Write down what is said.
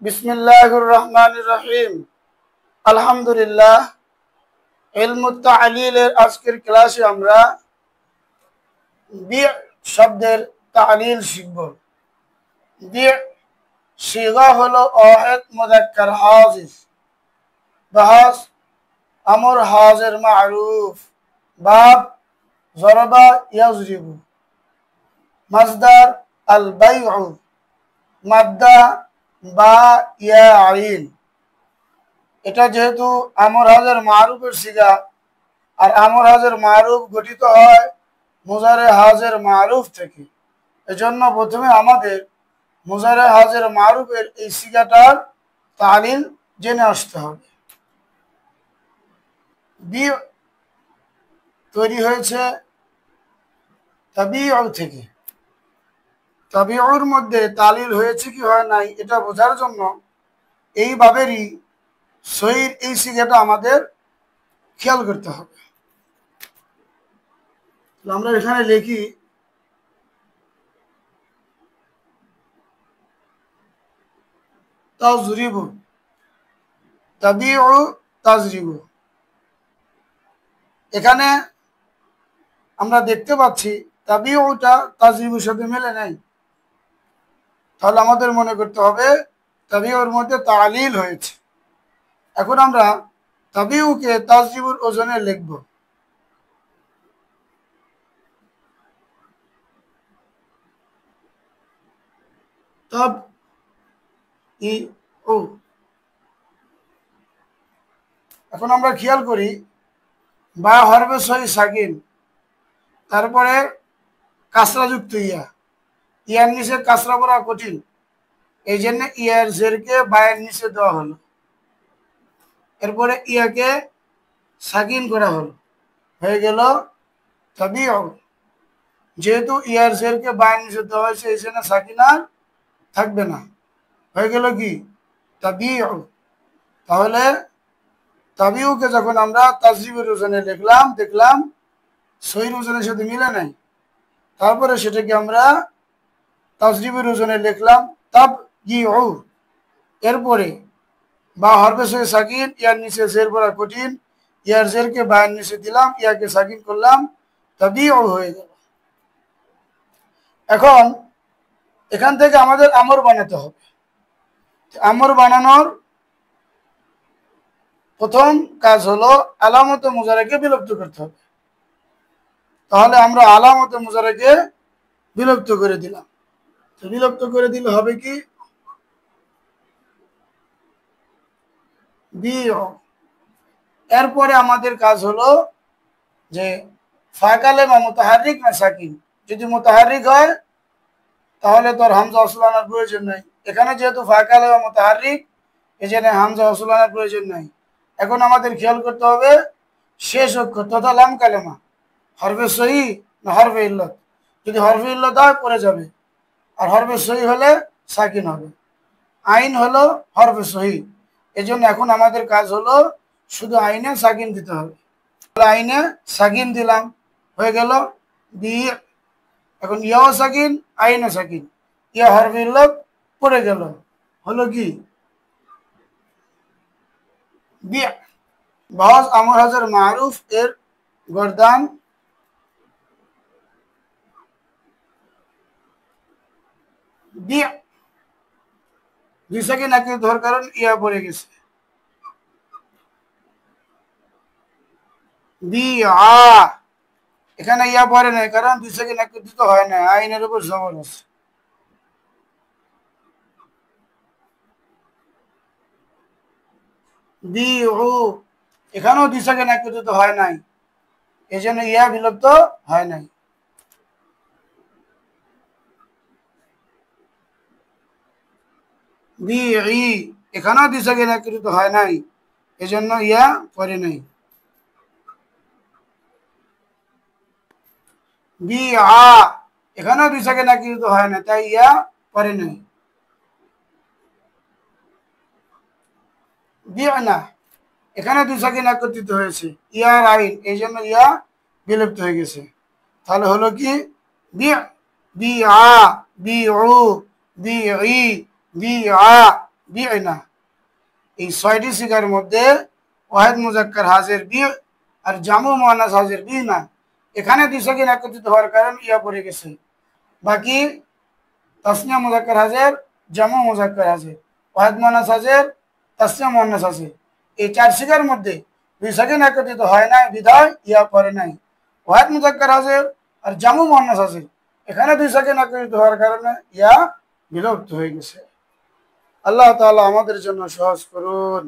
বিসমিল্লাহির রহমানির রহিম। আলহামদুলিল্লাহ। ইলমুত তা'লিলের আজকের ক্লাসে আমরা বি' শব্দের তা'লিল শিখব। বি' সিগা হলো ওয়াহিদ মুযাক্কার হাজির, বাহাস আমর হাজির মা'রুফ, বাব যরাবা ইয়াযরিবু, মাসদার আল বাই'উ, মাদ্দা বা ইয়া আইন। এটা যেহেতু আমর হাজির মারুফের সিগা, আর আমর হাজির মারুফ গঠিত হয় মুজারে হাজির মারুফ থেকে, এজন্য প্রথমে আমাদের মুজারে হাজির মারুফের এই সিগাটার তালিল জেনে আসতে হবে। বি তৈরি হয়েছে তাবিউ থেকে। তাবিউর মধ্যে তালিল হয়েছে কি হয় নাই এটা বোঝার জন্য এইভাবেরই সহির এই সিগাটা আমাদের খেয়াল করতে হবে। আমরা এখানে লিখি তাজরিবু, তাবিউ তাজরিবু। এখানে আমরা দেখতে পাচ্ছি তাবিউটা তাজরিবুর সাথে মেলে নাই, তাহলে আমাদের মনে করতে হবে তাবিউর মধ্যে তালিল হয়েছে। এখন আমরা তাবিউকে তাজরিবুর ওজনে লিখব। তব ই ও। এখন আমরা খেয়াল করি বা হরফে সহি সাকিন, তারপরে কাসরাযুক্ত ইয়া, ইয়ার নিচে কাসরা পড়া কঠিন, এই জন্য ইয়ার জেরকে বায়ের নিচে দেওয়া হলো, এরপরে ইয়াকে সাকিন করা হলো, হয়ে গেল তাবিউ। যেহেতু ইয়ার জেরকে বায়ের নিচে দেওয়া হয়েছে এই জন্য সাকিন আর থাকবে না, হয়ে গেল কি তাবিউ। তাহলে তাবিউকে যখন আমরা তাজরিবের ওজনে লিখলাম, দেখলাম সহির ওজনের সাথে মিলে নাই, তারপরে সেটাকে আমরা তাজরিবের ওজনে লিখলাম তাব ইউ। এরপরে বা হরফে সহি সাকিন, ইয়ার নিচে জের পড়া কঠিন, ইয়ার জেরকে বায়ের নিচে দিলাম, ইয়াকে সাকিন করলাম, তাবিউ হয়ে গেল। এখন এখান থেকে আমাদের আমর বানাতে হবে। আমর বানানোর প্রথম কাজ হলো আলামতে মুজারাকে বিলুপ্ত করতে হবে। তাহলে আমরা আলামতে মুজারাকে বিলুপ্ত করে দিলাম। তো বিলুপ্ত করে দিলে হবে কি বিউ। এরপরে আমাদের কাজ হলো যে ফাকালে বা মুতাহারিক না সাকিন। যদি মুতাহারিক হয় তাহলে তোর হামজা ওয়াসল আনার প্রয়োজন নাই। এখানে যেহেতু ফাকালে বা মুতাহারিক, এজন্য হামজা ওয়াসল আনার প্রয়োজন নাই। এখন আমাদের খেয়াল করতে হবে শেষ অক্ষর তথা লাম কালেমা হরফে সহি না হরফে ইল্লত। যদি হরফে ইল্লত হয় পড়ে যাবে, আর হরফে সহি হলে সাকিন হবে। আইন হলো হরফে সহি, এজন্য এখন আমাদের কাজ হলো শুধু আইনে সাকিন দিতে হবে। আইনে সাকিন দিলাম, হয়ে গেল বি। এখন ইয়াও সাকিন, আইনে সাকিন, ইয়া হরফে ইল্লত পড়ে গেল, হলো কি বি। বাস আমর হাজার মারুফ এর গর্দান বি। দুই সেকেন্ড আগে ধর কারণ ইয়া পড়ে গেছে বি আ। এখানে ইয়া পড়ে নাই কারণ দুই সেকেন্ড একত্রিত হয় না, আইনের উপর জবর আছে। বি ও, এখানেও দুই সেকেন্ড একত্রিত হয় নাই, এই জন্য ইয়া বিলুপ্ত হয় নাই। বি ই, এখানেও দুই সেকেন্ড একত্রিত হয় নাই, এই জন্য ইয়া পড়ে নাই। বি আ, এখানেও দুই সেকেন্ড একত্রিত হয় না, তাই ইয়া পড়ে নাই। বি না, এখানে দুই সেকেন্ড একত্রিত হয়েছে, ইয়ার আইন, এই জন্য ইয়া বিলুপ্ত হয়ে গেছে। তাহলে হলো কি বি, বি আ, বি উ, বি ই, বি আ, বি হয় না। এই 6টি সিগার মধ্যে ওয়াহিদ মুজাক্কার হাজির বি আর জামু মুয়ান্নাস হাজির বি না। এখানে 2 সাকিন একত্রিত হওয়ার কারণে ইয়া পড়ে গেছে। বাকি তাসনিয়া মুজাক্কার হাজির, জামু মুজাক্কার হাজির, ওয়াহিদ মুয়ান্নাস হাজির, তাসনিয়া মুয়ান্নাস হাজির, এই 4 সিগার মধ্যে 2 সাকিন একত্রিত হয় নাই বিধায় ইয়া পড়ে নাই। ওয়াহিদ মুজাক্কার হাজির আর জামু মুয়ান্নাস হাজির, এখানে 2 সাকিন একত্রিত হওয়ার কারণে ইয়া বিলুপ্ত হয়ে গেছে। আল্লাহ তাআলা আমাদের জন্য সহজ করুন।